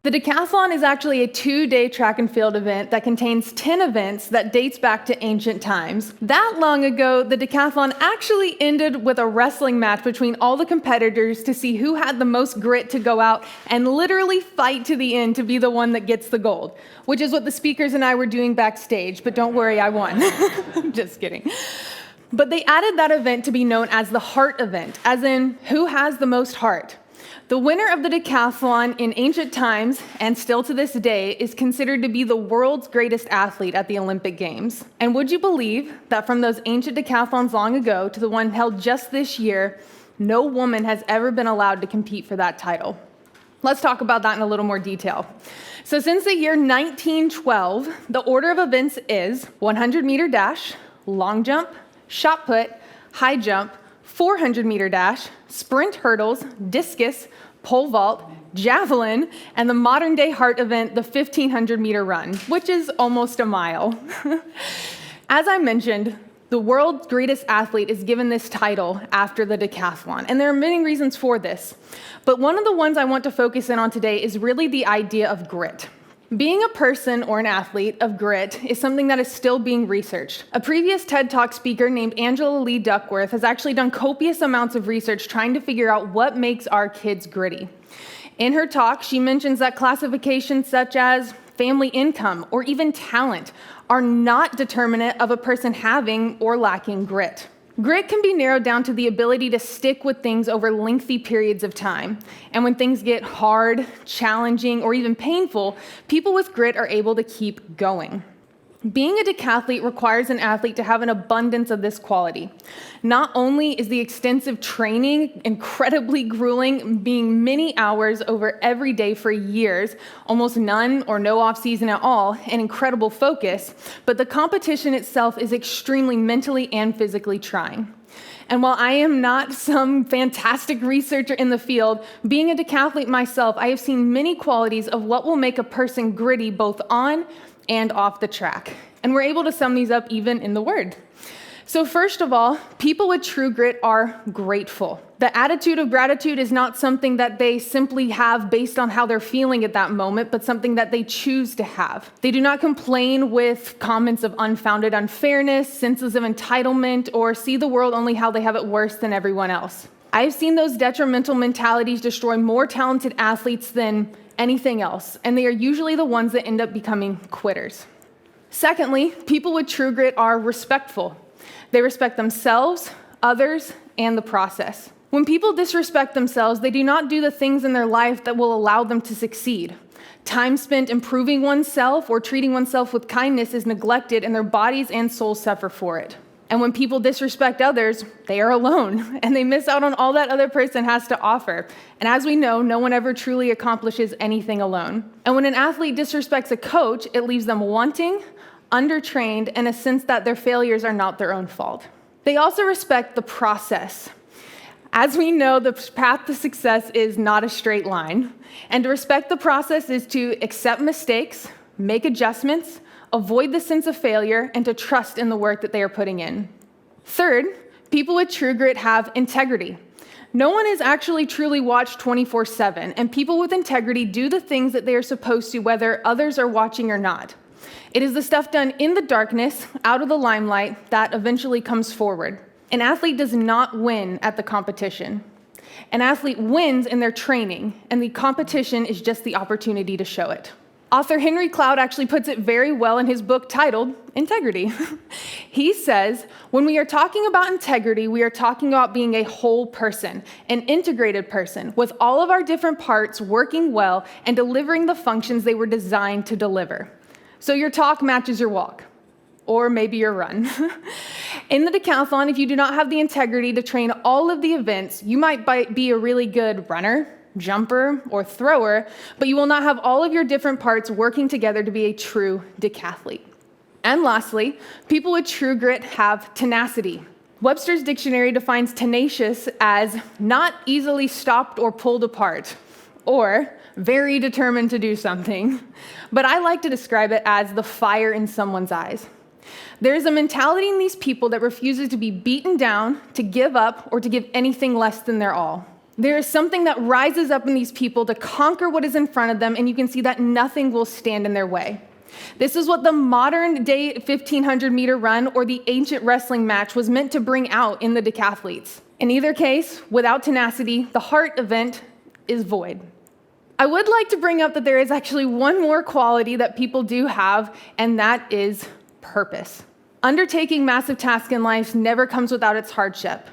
The decathlon is actually a 2-day track and field event that contains 10 events that dates back to ancient times. That long ago, the decathlon actually ended with a wrestling match between all the competitors to see who had the most grit to go out and literally fight to the end to be the one that gets the gold, which is what the speakers and I were doing backstage, but don't worry, I won. Just kidding. But they added that event to be known as the heart event, as in who has the most heart. The winner of the decathlon in ancient times, and still to this day, is considered to be the world's greatest athlete at the Olympic Games. And would you believe that from those ancient decathlons long ago to the one held just this year, no woman has ever been allowed to compete for that title? Let's talk about that in a little more detail. So since the year 1912, the order of events is 100-meter dash, long jump, shot put, high jump, 400-meter dash, sprint hurdles, discus, pole vault, javelin, and the modern-day heart event, the 1,500-meter run, which is almost a mile. As I mentioned, the world's greatest athlete is given this title after the decathlon, and there are many reasons for this. But one of the ones I want to focus in on today is really the idea of grit. Being a person or an athlete of grit is something that is still being researched. A previous TED Talk speaker named Angela Lee Duckworth has actually done copious amounts of research trying to figure out what makes our kids gritty. In her talk, she mentions that classifications such as family income or even talent are not determinant of a person having or lacking grit. Grit can be narrowed down to the ability to stick with things over lengthy periods of time. And when things get hard, challenging, or even painful, people with grit are able to keep going. Being a decathlete requires an athlete to have an abundance of this quality. Not only is the extensive training incredibly grueling, being many hours over every day for years, almost none or no off-season at all, and incredible focus, but the competition itself is extremely mentally and physically trying. And while I am not some fantastic researcher in the field, being a decathlete myself, I have seen many qualities of what will make a person gritty both on and off the track. And we're able to sum these up even in the word. So first of all, people with true grit are grateful. The attitude of gratitude is not something that they simply have based on how they're feeling at that moment, but something that they choose to have. They do not complain with comments of unfounded unfairness, senses of entitlement, or see the world only how they have it worse than everyone else. I've seen those detrimental mentalities destroy more talented athletes than anything else, and they are usually the ones that end up becoming quitters. Secondly, people with true grit are respectful. They respect themselves, others, and the process. When people disrespect themselves, they do not do the things in their life that will allow them to succeed. Time spent improving oneself or treating oneself with kindness is neglected, and their bodies and souls suffer for it. And when people disrespect others, they are alone, and they miss out on all that other person has to offer. And as we know, no one ever truly accomplishes anything alone. And when an athlete disrespects a coach, it leaves them wanting, undertrained, and a sense that their failures are not their own fault. They also respect the process. As we know, the path to success is not a straight line. And to respect the process is to accept mistakes, make adjustments, avoid the sense of failure, and to trust in the work that they are putting in. Third, people with true grit have integrity. No one is actually truly watched 24/7, and people with integrity do the things that they are supposed to, whether others are watching or not. It is the stuff done in the darkness, out of the limelight, that eventually comes forward. An athlete does not win at the competition. An athlete wins in their training, and the competition is just the opportunity to show it. Author Henry Cloud actually puts it very well in his book titled Integrity. He says, when we are talking about integrity, we are talking about being a whole person, an integrated person, with all of our different parts working well and delivering the functions they were designed to deliver. So your talk matches your walk, or maybe your run. In the decathlon, if you do not have the integrity to train all of the events, you might be a really good runner, jumper, or thrower, but you will not have all of your different parts working together to be a true decathlete. And lastly, people with true grit have tenacity. Webster's dictionary defines tenacious as not easily stopped or pulled apart, or very determined to do something. But I like to describe it as the fire in someone's eyes. There is a mentality in these people that refuses to be beaten down, to give up, or to give anything less than their all. There is something that rises up in these people to conquer what is in front of them, and you can see that nothing will stand in their way. This is what the modern day 1,500 meter run or the ancient wrestling match was meant to bring out in the decathletes. In either case, without tenacity, the heart event is void. I would like to bring up that there is actually one more quality that people do have, and that is purpose. Undertaking massive tasks in life never comes without its hardship.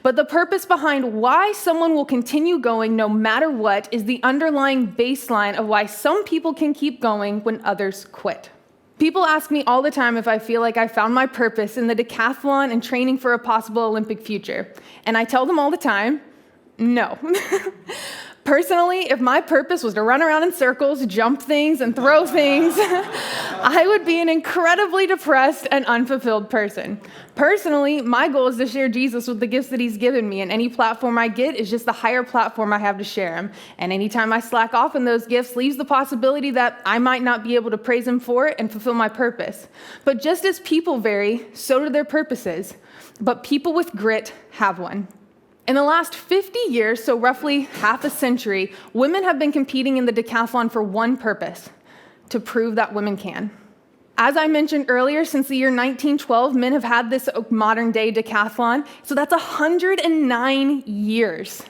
But the purpose behind why someone will continue going no matter what is the underlying baseline of why some people can keep going when others quit. People ask me all the time if I feel like I found my purpose in the decathlon and training for a possible Olympic future. And I tell them all the time, no. Personally, if my purpose was to run around in circles, jump things, and throw things, I would be an incredibly depressed and unfulfilled person. Personally, my goal is to share Jesus with the gifts that he's given me, and any platform I get is just the higher platform I have to share him. And anytime I slack off in those gifts leaves the possibility that I might not be able to praise him for it and fulfill my purpose. But just as people vary, so do their purposes. But people with grit have one. In the last 50 years, so roughly half a century, women have been competing in the decathlon for one purpose: to prove that women can. As I mentioned earlier, since the year 1912, men have had this modern-day decathlon, so that's 109 years.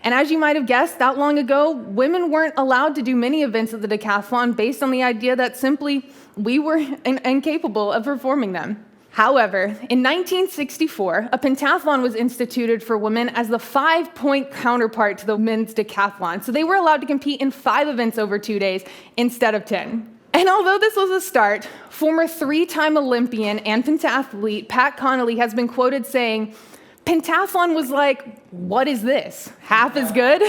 And as you might have guessed, that long ago, women weren't allowed to do many events at the decathlon based on the idea that simply we were incapable of performing them. However, in 1964, a pentathlon was instituted for women as the 5-point counterpart to the men's decathlon. So they were allowed to compete in 5 events over 2 days instead of 10. And although this was a start, former 3-time Olympian and pentathlete Pat Connolly has been quoted saying, "Pentathlon was like, what is this? Half as good?"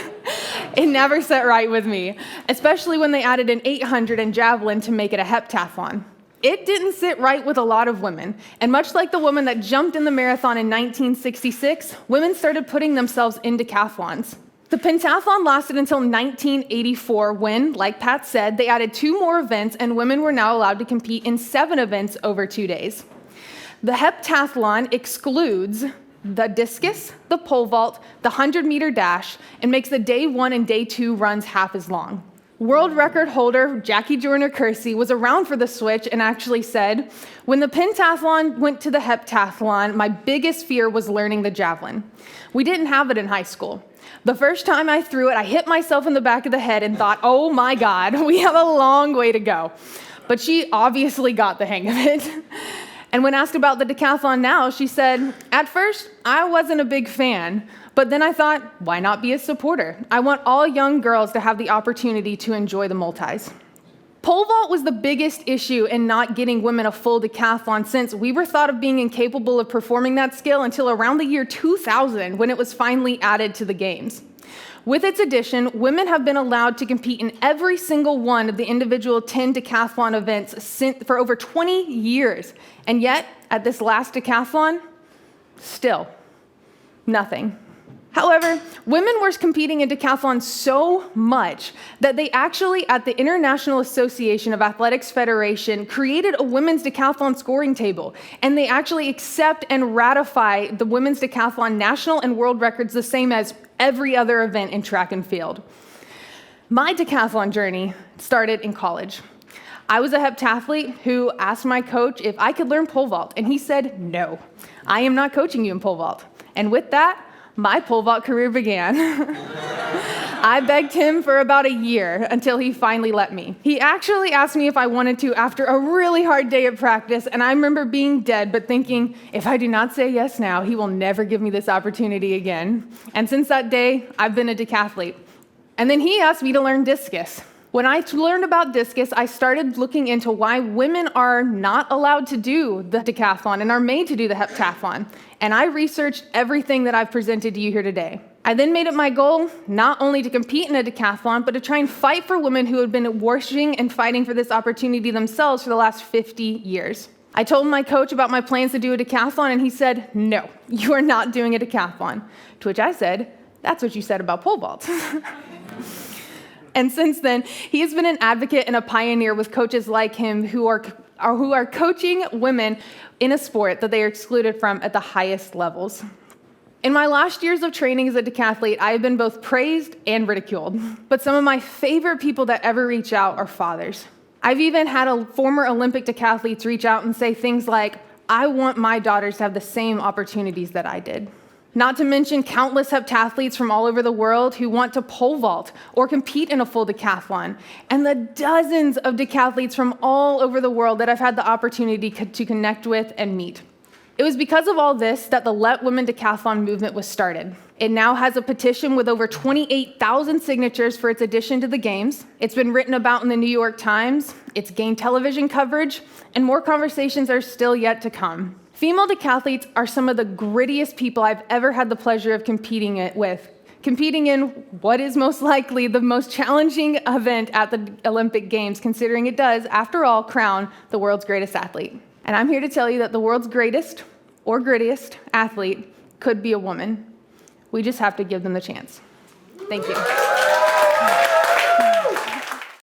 It never sat right with me, especially when they added an 800 and javelin to make it a heptathlon. It didn't sit right with a lot of women, and much like the woman that jumped in the marathon in 1966, women started putting themselves in decathlons. The pentathlon lasted until 1984 when, like Pat said, they added 2 more events and women were now allowed to compete in 7 events over 2 days. The heptathlon excludes the discus, the pole vault, the 100-meter dash, and makes the day 1 and day 2 runs half as long. World record holder Jackie Joyner-Kersee was around for the switch and actually said, "When the pentathlon went to the heptathlon, my biggest fear was learning the javelin. We didn't have it in high school. The first time I threw it, I hit myself in the back of the head and thought, oh my God, we have a long way to go." But she obviously got the hang of it. And when asked about the decathlon now, she said, "At first, I wasn't a big fan, but then I thought, why not be a supporter? I want all young girls to have the opportunity to enjoy the multis." Pole vault was the biggest issue in not getting women a full decathlon since we were thought of being incapable of performing that skill until around the year 2000 when it was finally added to the games. With its addition, women have been allowed to compete in every single one of the individual 10 decathlon events for over 20 years. And yet, at this last decathlon, still nothing. However, women were competing in decathlon so much that they actually, at the International Association of Athletics Federation, created a women's decathlon scoring table. And they actually accept and ratify the women's decathlon national and world records the same as every other event in track and field. My decathlon journey started in college. I was a heptathlete who asked my coach if I could learn pole vault, and he said, "No, I am not coaching you in pole vault." And with that, my pole vault career began. I begged him for about a year until he finally let me. He actually asked me if I wanted to after a really hard day of practice, and I remember being dead but thinking, if I do not say yes now, he will never give me this opportunity again. And since that day, I've been a decathlete. And then he asked me to learn discus. When I learned about discus, I started looking into why women are not allowed to do the decathlon and are made to do the heptathlon. And I researched everything that I've presented to you here today. I then made it my goal not only to compete in a decathlon, but to try and fight for women who had been worshiping and fighting for this opportunity themselves for the last 50 years. I told my coach about my plans to do a decathlon, and he said, "No, you are not doing a decathlon." To which I said, "That's what you said about pole vault." And since then, he has been an advocate and a pioneer with coaches like him who are coaching women in a sport that they are excluded from at the highest levels. In my last years of training as a decathlete, I have been both praised and ridiculed. But some of my favorite people that ever reach out are fathers. I've even had former Olympic decathletes reach out and say things like, I want my daughters to have the same opportunities that I did. Not to mention countless heptathletes from all over the world who want to pole vault or compete in a full decathlon, and the dozens of decathletes from all over the world that I've had the opportunity to connect with and meet. It was because of all this that the Let Women Decathlon movement was started. It now has a petition with over 28,000 signatures for its addition to the Games. It's been written about in the New York Times, it's gained television coverage, and more conversations are still yet to come. Female decathletes are some of the grittiest people I've ever had the pleasure of competing in what is most likely the most challenging event at the Olympic Games, considering it does, after all, crown the world's greatest athlete. And I'm here to tell you that the world's greatest or grittiest athlete could be a woman. We just have to give them the chance. Thank you.